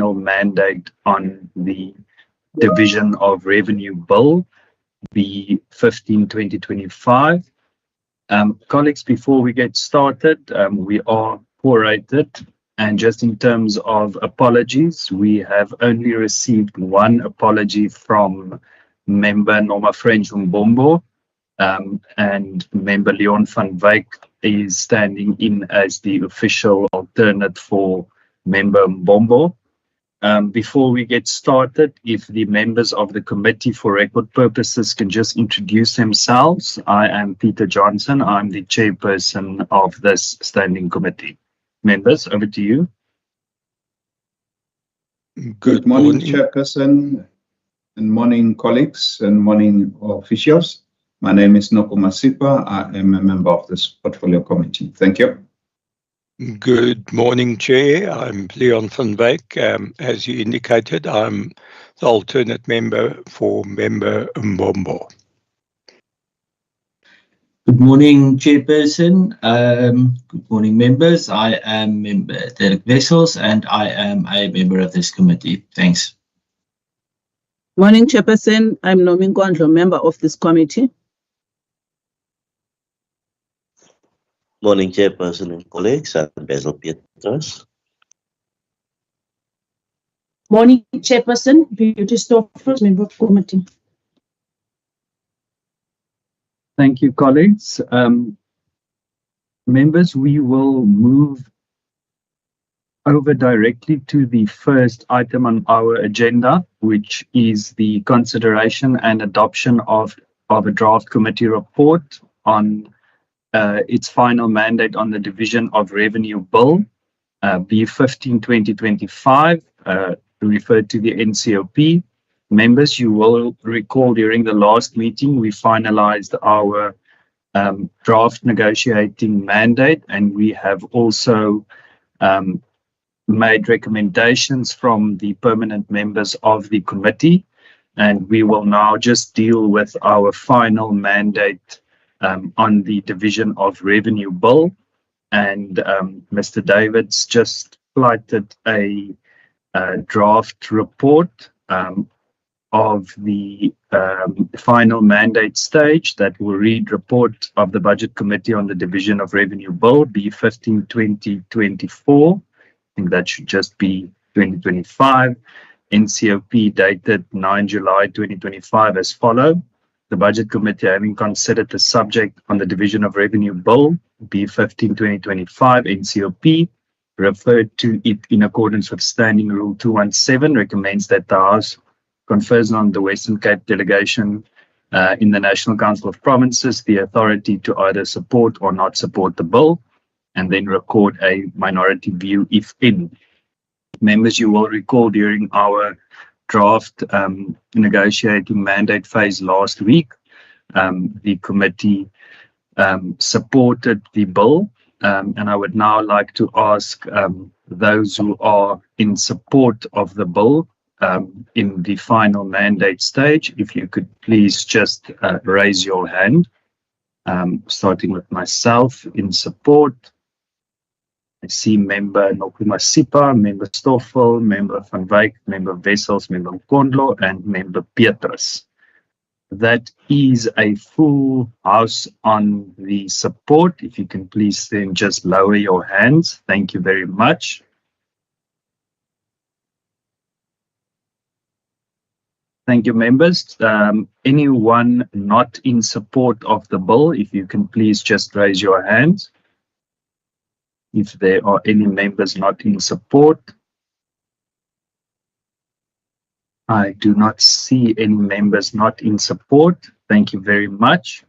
final mandate on the Division of Revenue Bill, B15/2025. Colleagues, before we get started, we are prorated, and just in terms of apologies, we have only received one apology from member Norma French Mbombo, and member Leon van Wyk is standing in as the official alternate for member Mbombo. Before we get started, if the members of the committee for record purposes can just introduce themselves. I am Peter Johnson. I'm the chairperson of this standing committee. Members, over to you. Good morning, Chairperson, and morning, colleagues, and morning, officials. My name is Noko Masipa. I am a member of this portfolio committee. Thank you. Good morning, Chair. I'm Leon van Wyk. As you indicated, I'm the alternate member for member Mbombo. Good morning, Chairperson. Good morning, members. I am member Derek Wessels, and I am a member of this committee. Thanks. Morning, Chairperson. I'm Nomi Nkondlo, member of this committee. Morning, Chairperson and colleagues. I'm Basil Pietras. Morning, Chairperson. Beauty Stoffels, member of committee. Thank you, colleagues. Members, we will move over directly to the first item on our agenda, which is the consideration and adoption of a draft committee report on its final mandate on the Division of Revenue Bill, B15/2025, referred to the NCOP. Members, you will recall during the last meeting, we finalized our draft negotiating mandate, and we have also made recommendations from the permanent members of the committee. And we will now just deal with our final mandate on the Division of Revenue Bill. And Mr. Davids just flighted a draft report of the final mandate stage that will read report of the Budget Committee on the Division of Revenue Bill, B15/2024. I think that should just be 2025. NCOP dated 9 July 2025 as follow. The Budget Committee, having considered the subject on the Division of Revenue Bill, B15/2025 NCOP, referred to it in accordance with Standing Rule 217, recommends that the House confers on the Western Cape delegation in the National Council of Provinces the authority to either support or not support the bill, and then record a minority view if any. Members, you will recall during our draft negotiating mandate phase last week, the committee supported the bill, and I would now like to ask those who are in support of the bill in the final mandate stage, if you could please just raise your hand, starting with myself in support. I see member Nokuma Sipa, member Stoffel, member Van Wyk, member Wessels, member Nkondlo, and member Pietras. That is a full house on the support. If you can please then just lower your hands. Thank you very much. Thank you, members. Anyone not in support of the bill, if you can please just raise your hands. If there are any members not in support. I do not see any members not in support. Thank you very much.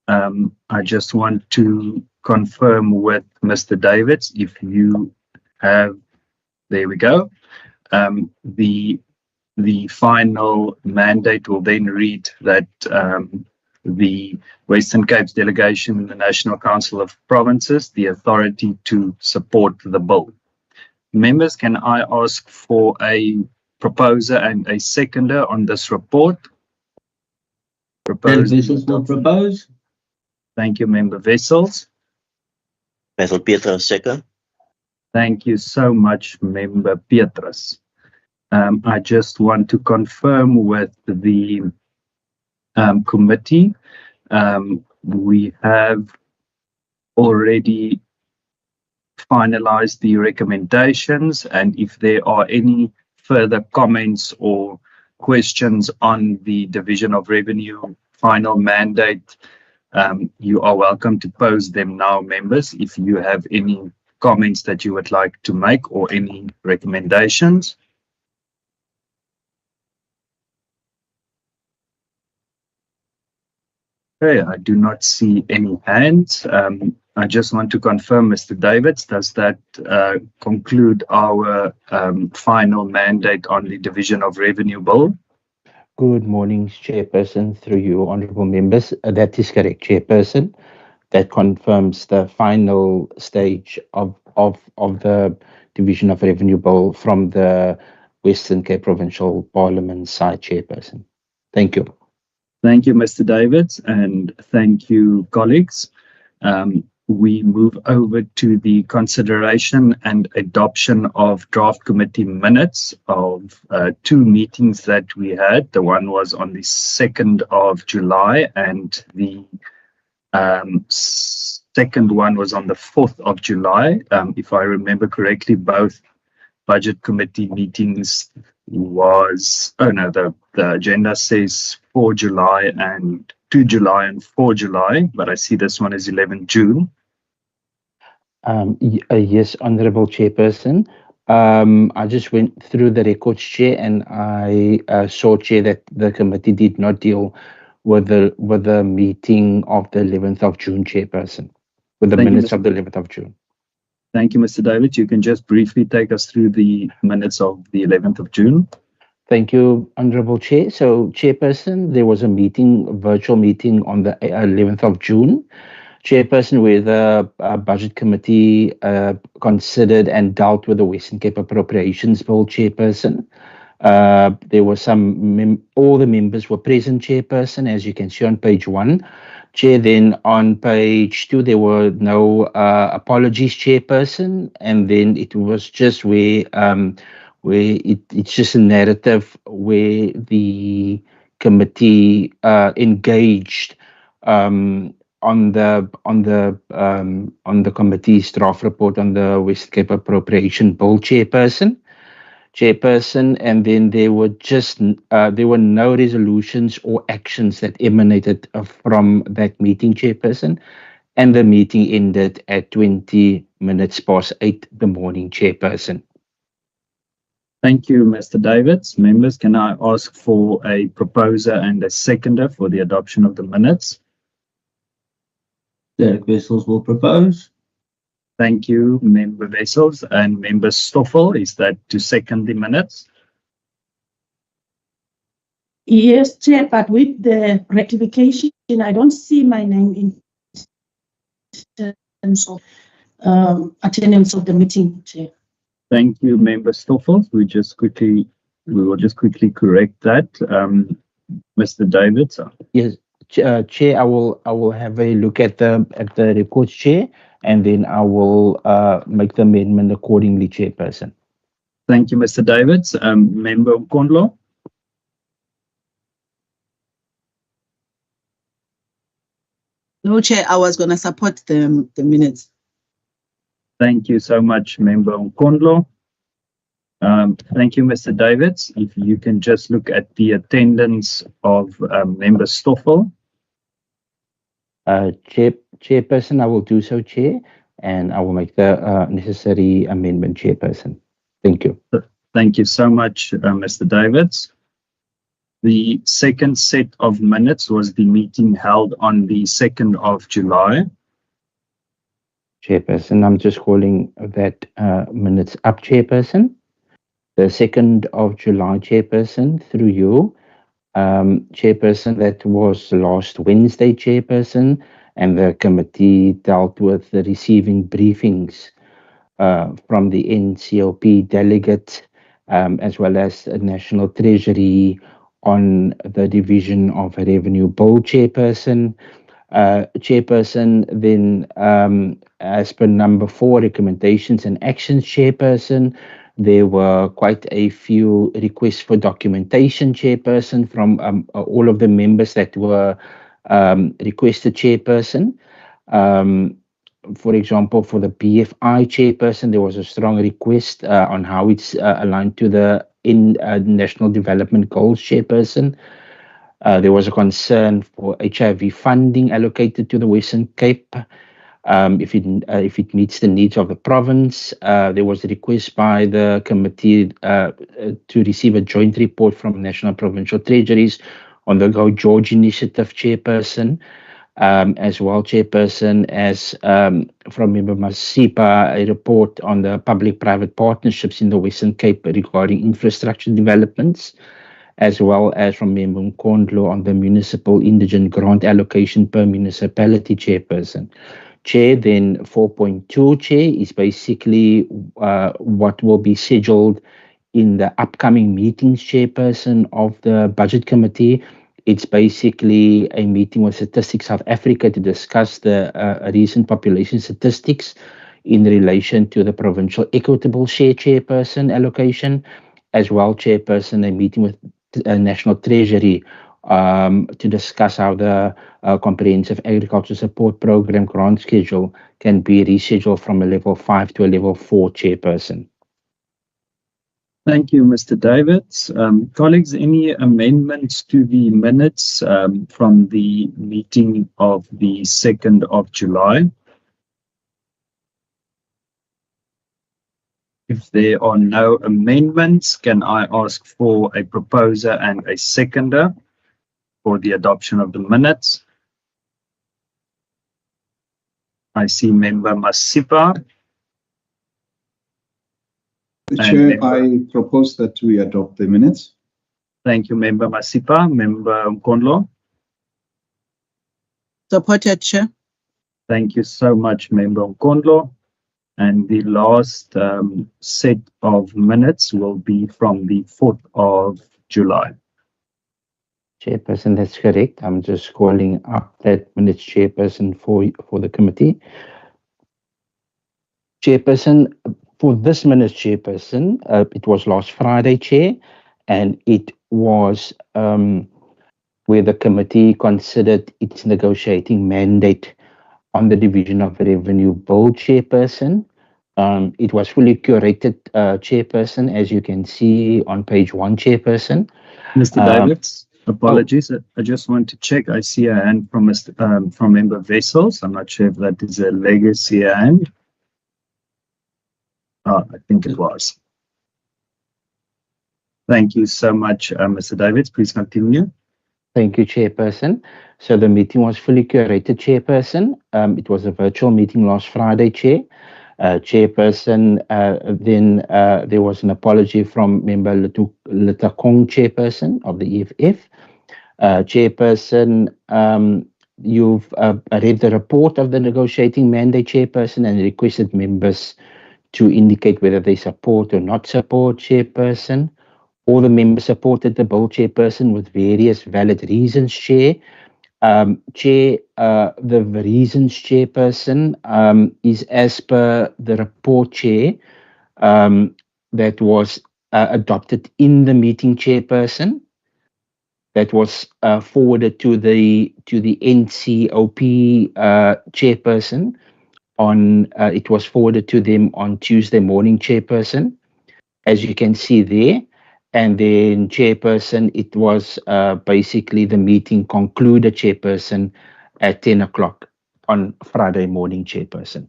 I just want to confirm with Mr. Davids, if you have, there we go. The final mandate will then read that the Western Cape's delegation in the National Council of Provinces the authority to support the bill. Members, can I ask for a proposer and a seconder on this report? Wessels will propose. Thank you, Member Wessels. Basil Pietras, second. Thank you so much, Member Pietras. I just want to confirm with the committee. We have already finalized the recommendations, and if there are any further comments or questions on the division of revenue final mandate, you are welcome to pose them now, members, if you have any comments that you would like to make or any recommendations. Okay, I do not see any hands. I just want to confirm, Mr. Davids, does that conclude our final mandate on the Division of Revenue Bill? Good morning, Chairperson, through you, honourable members. That is correct, Chairperson. That confirms the final stage of the Division of Revenue Bill from the Western Cape Provincial Parliament side, Chairperson. Thank you. Thank you, Mr. Davids, and thank you, colleagues. We move over to the consideration and adoption of draft committee minutes of two meetings that we had. The one was on the 2nd of July and the second one was on the 4th of July. If I remember correctly, both budget committee meetings was, the agenda says 4 July and 2 July and 4 July, but I see this one is 11 June. Yes, Honourable Chairperson. I just went through the records, Chair, and I saw, Chair, that the committee did not deal with the meeting of the 11th of June, Chairperson, with the minutes of the 11th of June. Thank you, Mr. David. You can just briefly take us through the minutes of the 11th of June. Thank you, Honourable Chair. So, Chairperson, there was a virtual meeting on the 11th of June. Chairperson, where the Budget Committee considered and dealt with the Western Cape Appropriations Bill, Chairperson. There were all the members were present, Chairperson, as you can see on page 1. Chair, then on page 2, there were no apologies, Chairperson, and then it was just where it's just a narrative where the committee engaged on the committee's draft report on the West Cape Appropriation Bill, Chairperson, and then there were no resolutions or actions that emanated from that meeting, Chairperson, and the meeting ended at 20 minutes past 8 the morning, Chairperson. Thank you, Mr. Davids. Members, can I ask for a proposer and a seconder for the adoption of the minutes? Derek Wessels will propose. Thank you, Member Wessels. And Member Stoffel, is that to second the minutes? Yes, Chair, but with the rectification, I don't see my name in terms of attendance of the meeting, Chair. Thank you, Member Stoffel. We will just quickly correct that. Mr. Davids. Yes. Chair, I will have a look at the records, Chair, and then I will make the amendment accordingly, Chairperson. Thank you, Mr. Davids. Member Nkondlo. No, Chair, I was going to support the minutes. Thank you so much, Member Nkondlo. Thank you, Mr. Davids. If you can just look at the attendance of Member Stoffel. Chairperson, I will do so, Chair, and I will make the necessary amendment, Chairperson. Thank you. Thank you so much, Mr. Davids. The second set of minutes was the meeting held on the 2nd of July. Chairperson, I'm just calling that minutes up, Chairperson. The 2nd of July, Chairperson, through you. Chairperson, that was last Wednesday, Chairperson, and the committee dealt with the receiving briefings from the NCLP delegate as well as the National Treasury on the Division of Revenue Bill, Chairperson. Chairperson, then as per number 4, recommendations and actions, Chairperson, There were quite a few requests for documentation, Chairperson, from all of the members that were requested, Chairperson. For example, for the BFI Chairperson, there was a strong request on how it's aligned to the National Development Goals, Chairperson. There was a concern for HIV funding allocated to the Western Cape. If it meets the needs of the province. There was a request by the committee to receive a joint report from National Provincial Treasuries on the Go George initiative, Chairperson, as well, Chairperson, as from Member Masipa, a report on the public-private partnerships in the Western Cape regarding infrastructure developments, as well as from Member Mkondlo on the municipal indigent grant allocation per municipality, Chairperson. Chair, then 4.2, Chair, is basically what will be scheduled in the upcoming meetings, Chairperson, of the Budget Committee. It's basically a meeting with Statistics South Africa to discuss the recent population statistics in relation to the provincial equitable share, Chairperson, allocation, as well, Chairperson, a meeting with National Treasury to discuss how the Comprehensive Agriculture Support Program grant schedule can be rescheduled from a level 5 to a level 4, Chairperson. Thank you, Mr. Davids. Colleagues, any amendments to the minutes from the meeting of the 2nd of July? If there are no amendments, can I ask for a proposer and a seconder for the adoption of the minutes? I see Member Masipa. Chair, I propose that we adopt the minutes. Thank you, Member Masipa. Member Mkondlo. Supported, Chair. Thank you so much, Member Mkondlo. And the last set of minutes will be from the 4th of July. Chairperson, that's correct. I'm just calling up that minutes, Chairperson, for the committee. Chairperson, for this minutes, Chairperson, it was last Friday, Chair, and it was where the committee considered its negotiating mandate on the division of revenue bill, Chairperson. It was fully curated, Chairperson, as you can see on page 1, Chairperson. Mr. Davids, apologies. I just want to check. I see a hand from from Member Vessels. I'm not sure if that is a legacy hand. I think it was. Thank you so much, Mr. Davids. Please continue. Thank you, Chairperson. So the meeting was fully curated, Chairperson. It was a virtual meeting last Friday, Chair. Chairperson, then there was an apology from Member Letakong, Chairperson of the EFF. Chairperson, you've read the report of the negotiating mandate, Chairperson, and requested members to indicate whether they support or not support, Chairperson. All the members supported the bill, Chairperson, with various valid reasons, Chair. Chair, the reasons, Chairperson, is as per the report, Chair, that was adopted in the meeting, Chairperson, that was forwarded to the NCOP Chairperson. It was forwarded to them on Tuesday morning, Chairperson, as you can see there. And then, Chairperson, it was basically the meeting concluded, Chairperson, at 10 o'clock on Friday morning, Chairperson.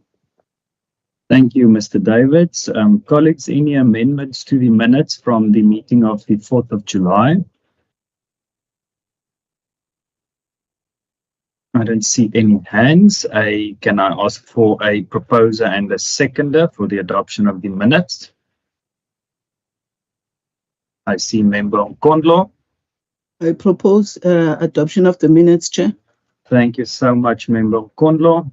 Thank you, Mr. Davids. Colleagues, any amendments to the minutes from the meeting of the 4th of July? I don't see any hands. Can I ask for a proposer and a seconder for the adoption of the minutes? I see Member Mkondlo. I propose adoption of the minutes, Chair. Thank you so much, Member Mkondlo.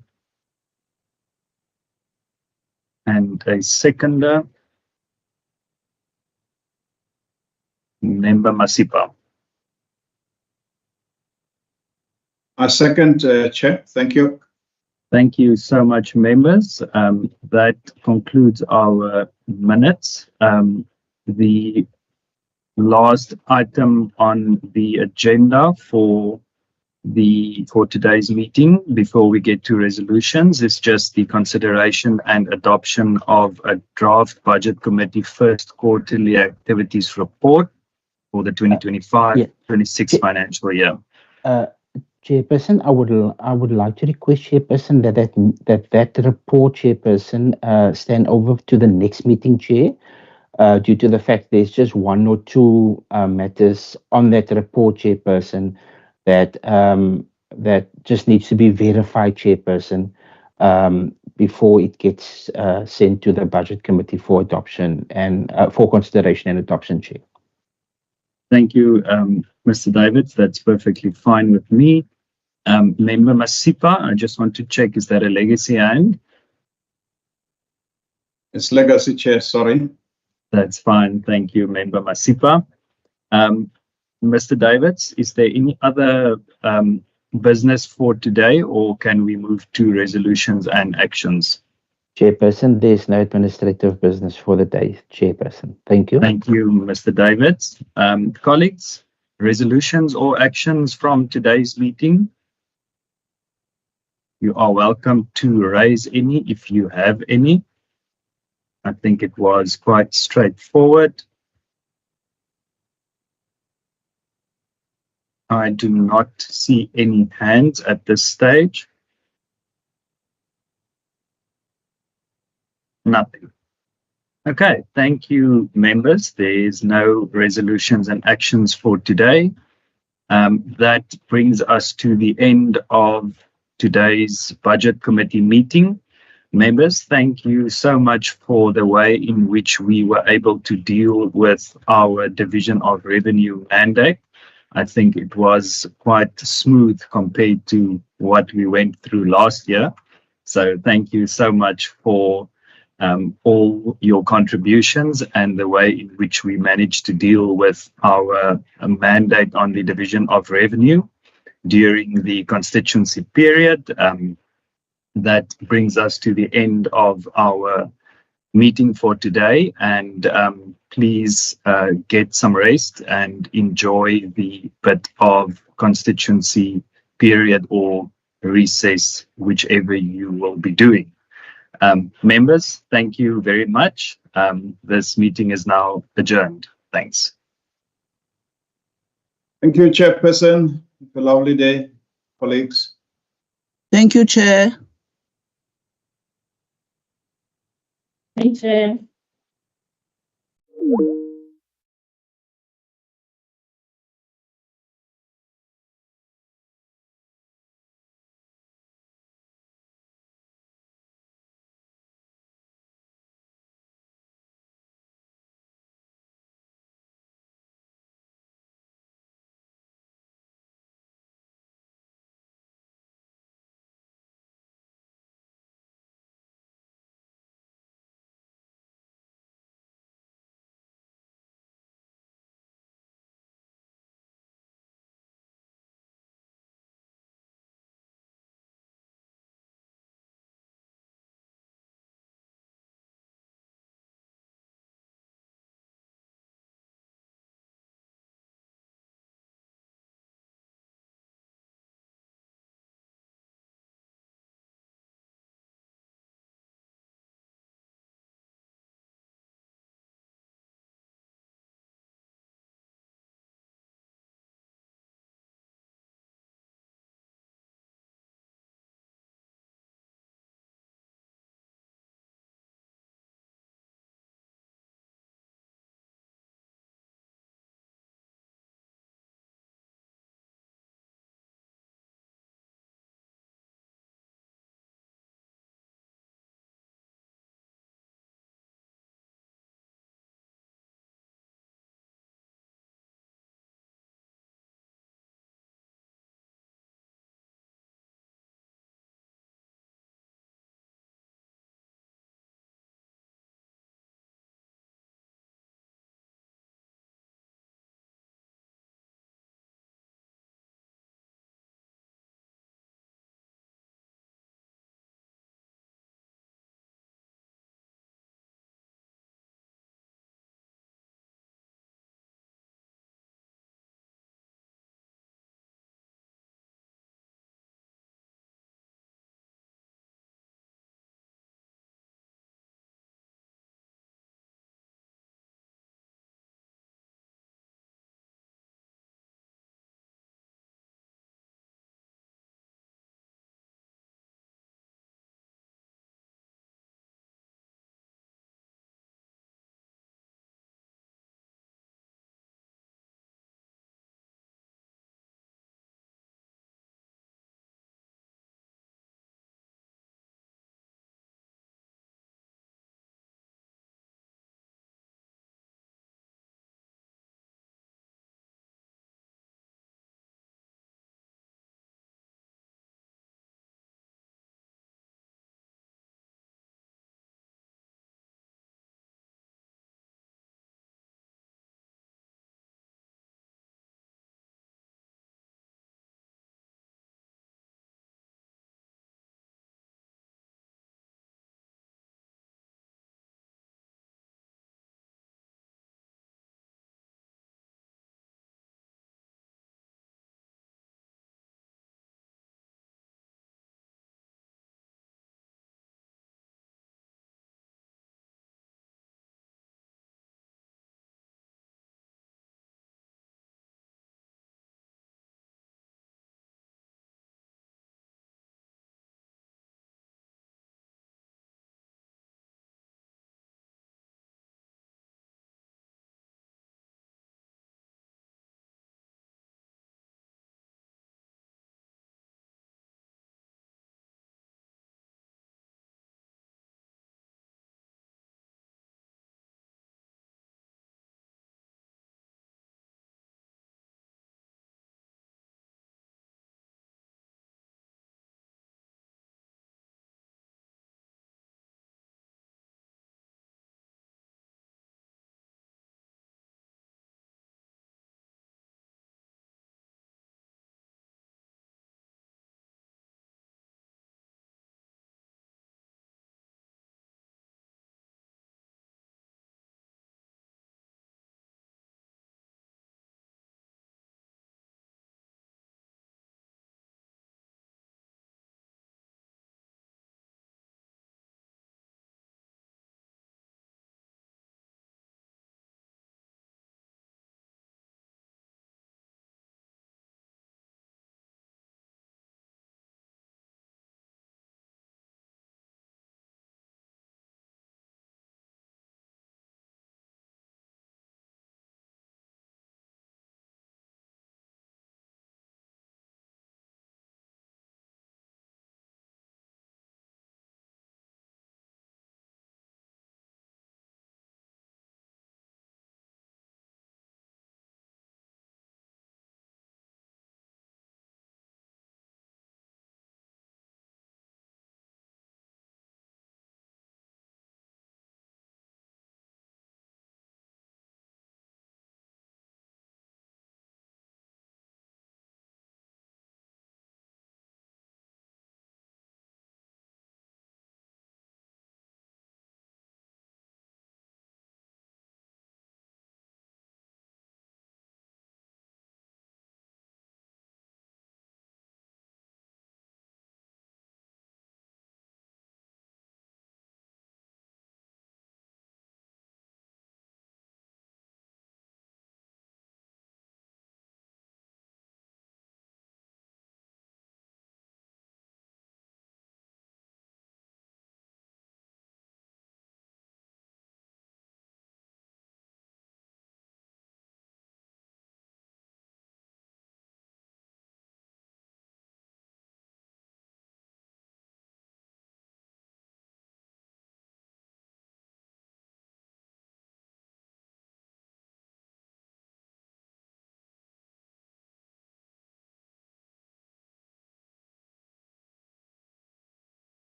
And a seconder, Member Masipa. I second, Chair. Thank you. Thank you so much, members. That concludes our minutes. The last item on the agenda for today's meeting before we get to resolutions is just the consideration and adoption of a draft budget committee first quarterly activities report for the 2025-26 financial year. Chairperson, I would like to request, Chairperson, that report, Chairperson, stand over to the next meeting, Chair, due to the fact there's just one or two matters on that report, Chairperson, that just needs to be verified, Chairperson, before it gets sent to the budget committee for adoption and for consideration and adoption, Chair. Thank you, Mr. Davids. That's perfectly fine with me. Member Masipa, I just want to check, is that a legacy hand? It's legacy, Chair, sorry. That's fine. Thank you, Member Masipa. Mr. Davids, is there any other business for today, or can we move to resolutions and actions? Chairperson, there's no administrative business for the day, Chairperson. Thank you. Thank you, Mr. Davids. Colleagues, resolutions or actions from today's meeting? You are welcome to raise any if you have any. I think it was quite straightforward. I do not see any hands at this stage. Nothing. Okay, thank you, members. There's no resolutions and actions for today. That brings us to the end of today's budget committee meeting. Members, thank you so much for the way in which we were able to deal with our division of revenue mandate. I think it was quite smooth compared to what we went through last year. So thank you so much for all your contributions and the way in which we managed to deal with our mandate on the division of revenue during the constituency period. That brings us to the end of our meeting for today, and please get some rest and enjoy the bit of constituency period or recess, whichever you will be doing. Members, thank you very much. This meeting is now adjourned. Thanks. Thank you, Chairperson. Have a lovely day, colleagues. Thank you, Chair. Thanks, Chair.